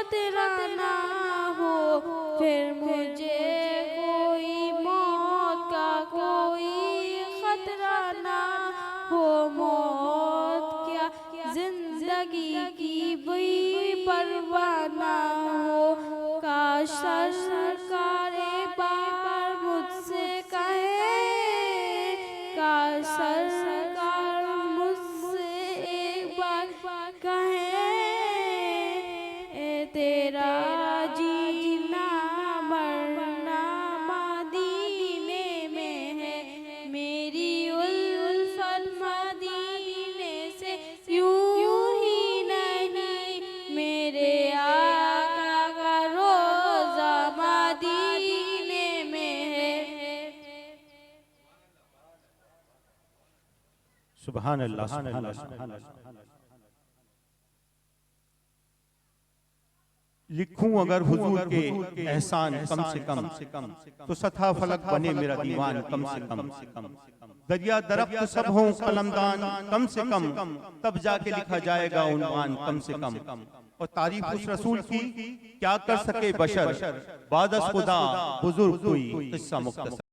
खतरा ना हो, फिर मुझे कोई मौत का कोई खतरा ना हो। मौत क्या जिंदगी की भी परवाह ना हो। काश सरकार एक बार मुझसे कहे, काश सरकार मुझसे एक बार कहे, तेरा जीना मरना मदीने में है, मेरी उल्फत मदीने से यूं ही नहीं, मेरे आका का रोज़ा मदीने में है। सुभान अल्लाह, सुभान अल्लाह। लिखूं अगर हुजूर के एहसान कम से कम, तो सथा फलक बने मेरा दीवान कम से कम। दरिया दरख्त सब हों कलमदान कम से कम, तब जाके लिखा जाएगा उन्वान कम से कम। और तारीफ उस रसूल की क्या कर सके बशर, बादस खुदा बुजुर्ग कोई किस्सा मुख्तसर।